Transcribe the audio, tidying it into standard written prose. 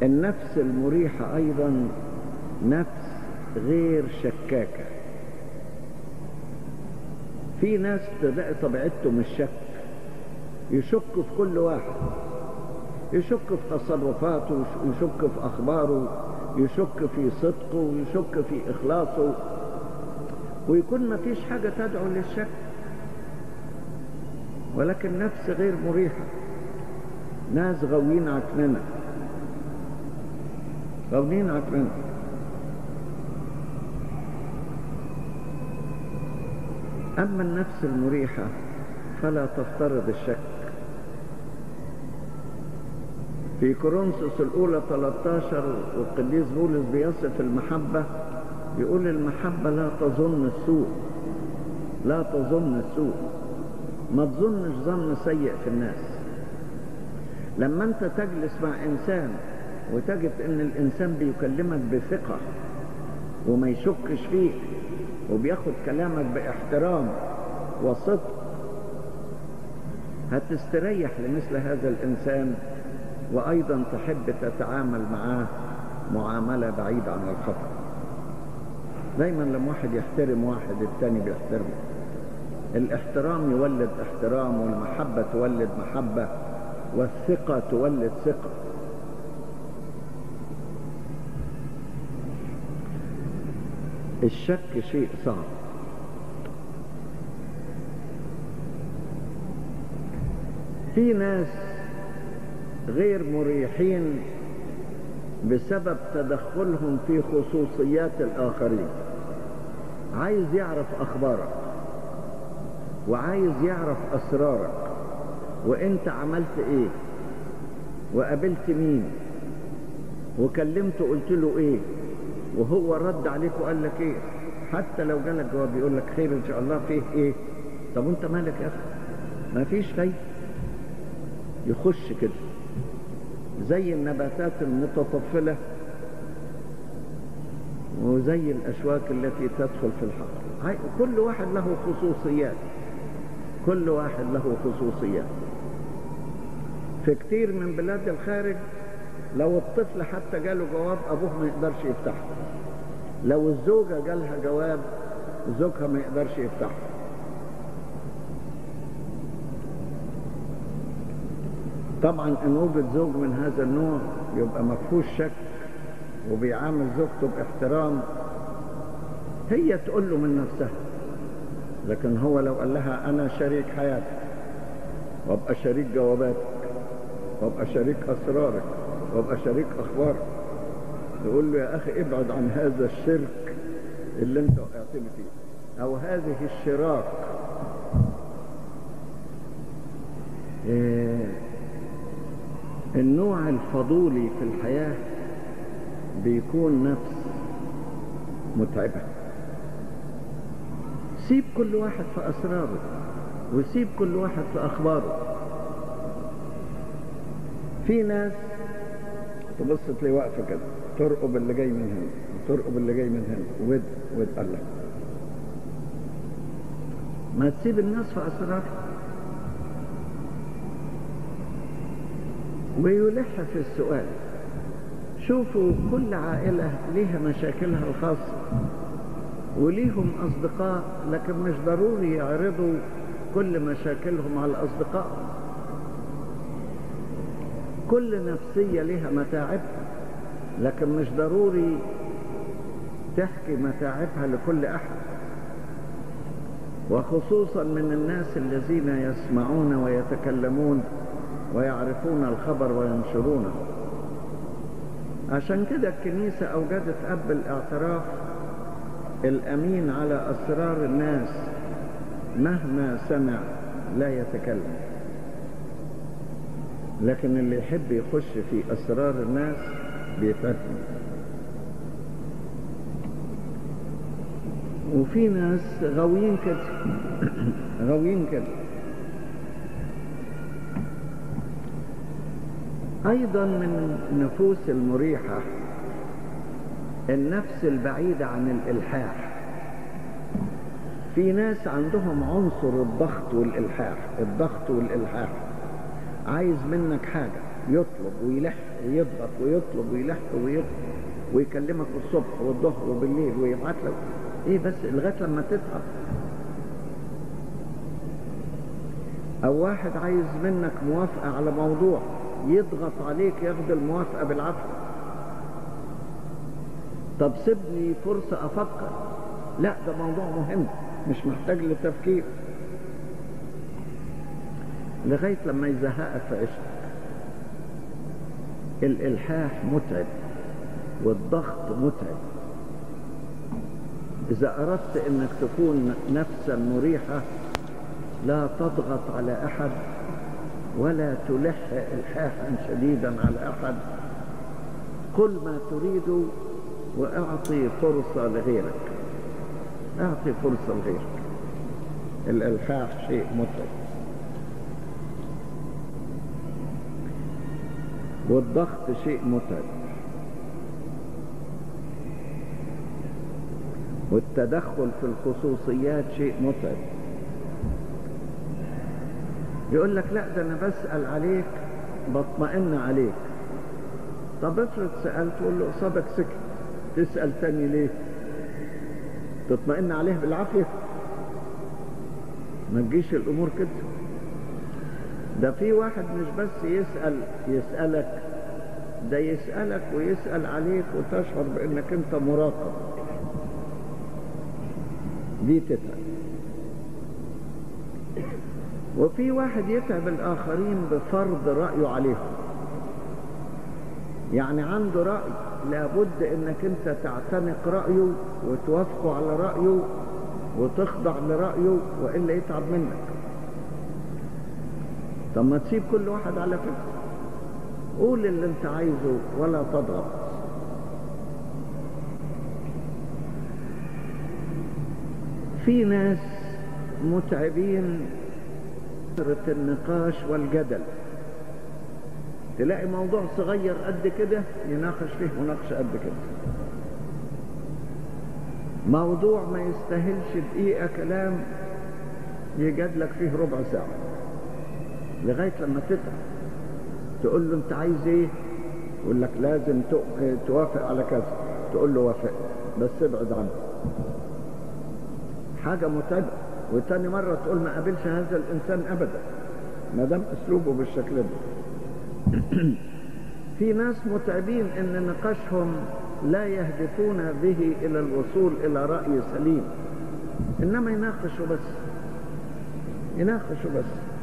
النفس المريحة أيضا نفس غير شكاكة. في ناس تلاقي طبيعتهم الشك، يشك في كل واحد، يشك في تصرفاته، يشك في أخباره، يشك في صدقه، ويشك في إخلاصه، ويكون ما فيش حاجة تدعو للشك. ولكن نفس غير مريحة، ناس غاويين عقلنا، غاويين عقلنا. أما النفس المريحة فلا تفترض الشك. في كورنثوس الأولى 13 والقديس بولس بيصف المحبة، يقول المحبة لا تظن السوء، لا تظن السوء، ما تظنش ظن سيء في الناس. لما أنت تجلس مع إنسان وتجد أن الإنسان بيكلمك بثقة وما يشكش فيك وبياخد كلامك باحترام وصدق، هتستريح لمثل هذا الإنسان، وأيضا تحب تتعامل معاه معاملة بعيدة عن الخطأ. دايما لما واحد يحترم واحد التاني بيحترمه. الاحترام يولد احترام، والمحبة تولد محبة، والثقة تولد ثقة. الشك شيء صعب. في ناس غير مريحين بسبب تدخلهم في خصوصيات الآخرين. عايز يعرف أخبارك، وعايز يعرف أسرارك، وإنت عملت إيه، وقابلت مين، وكلمته قلت له إيه، وهو رد عليك وقال لك إيه. حتى لو جالك جواب يقول لك خير إن شاء الله، فيه إيه؟ طب وإنت مالك يا أخي؟ ما فيش فايدة. يخش كده زي النباتات المتطفلة وزي الأشواك التي تدخل في الحقل. كل واحد له خصوصيات، كل واحد له خصوصيات. في كتير من بلاد الخارج لو الطفل حتى جاله جواب أبوه ما يقدرش يفتحه، لو الزوجة جالها جواب زوجها ما يقدرش يفتحه. طبعا ان وجد زوج من هذا النوع يبقى مفهوش شك وبيعامل زوجته باحترام، هي تقول له من نفسها. لكن هو لو قال لها انا شريك حياتك، وابقى شريك جواباتك، وابقى شريك اسرارك، وابقى شريك اخبارك، يقول له يا اخي ابعد عن هذا الشرك اللي انت وقعتني فيه، او هذه الشراك. النوع الفضولي في الحياة بيكون نفس متعبة. سيب كل واحد في أسراره، وسيب كل واحد في أخباره. في ناس تبص تلاقي واقفة كده ترقب اللي جاي من هنا وترقب اللي جاي من هنا، ود الله. ما تسيب الناس في أسرارها. ويلح في السؤال. شوفوا كل عائلة ليها مشاكلها الخاصة وليهم أصدقاء، لكن مش ضروري يعرضوا كل مشاكلهم على الأصدقاء. كل نفسية ليها متاعبها، لكن مش ضروري تحكي متاعبها لكل أحد، وخصوصا من الناس الذين يسمعون ويتكلمون ويعرفون الخبر وينشرونه. عشان كده الكنيسة أوجدت أب الاعتراف الأمين على أسرار الناس، مهما سمع لا يتكلم، لكن اللي يحب يخش في أسرار الناس بيفهم. وفي ناس غاويين كده غاويين كده. أيضا من النفوس المريحة النفس البعيدة عن الإلحاح. في ناس عندهم عنصر الضغط والإلحاح، الضغط والإلحاح. عايز منك حاجة يطلب ويلح يضغط ويطلب ويلح ويكلمك الصبح والظهر وبالليل ويبعت لك ايه بس لغايه لما تتعب. او واحد عايز منك موافقه على موضوع، يضغط عليك ياخد الموافقه بالعافيه. طب سيبني فرصه افكر، لا ده موضوع مهم مش محتاج لتفكير، لغايه لما يزهقك في عيشتك. الالحاح متعب والضغط متعب. إذا أردت أنك تكون نفسا مريحة لا تضغط على أحد ولا تلح إلحاحا شديدا على أحد. قل ما تريد وأعطي فرصة لغيرك، أعطي فرصة لغيرك. الإلحاح شيء متعب والضغط شيء متعب والتدخل في الخصوصيات شيء متعب. يقول لك لا ده أنا بسأل عليك بطمئن عليك. طب افرض سألت تقول له قصادك سكت، تسأل تاني ليه؟ تطمئن عليه بالعافية؟ ما تجيش الأمور كده. ده في واحد مش بس يسألك، ده يسألك ويسأل عليك وتشعر بأنك أنت مراقب. دي تتعب. وفي واحد يتعب الآخرين بفرض رأيه عليهم، يعني عنده رأي لابد انك انت تعتنق رأيه وتوافقه على رأيه وتخضع لرأيه وإلا يتعب منك. طب ما تسيب كل واحد على فكرة، قول اللي انت عايزه ولا تضغط. في ناس متعبين كثرة النقاش والجدل، تلاقي موضوع صغير قد كده يناقش فيه مناقشة قد كده، موضوع ما يستاهلش دقيقة كلام يجادلك فيه ربع ساعة لغاية لما تتعب. تقول له انت عايز ايه؟ يقول لك لازم توافق على كذا، تقول له وافق بس ابعد عنه. حاجة متعبة. وتاني مرة تقول ما قابلش هذا الإنسان أبدا ما دام أسلوبه بالشكل ده. في ناس متعبين إن نقاشهم لا يهدفون به إلى الوصول إلى رأي سليم، إنما يناقشوا بس، يناقشوا بس.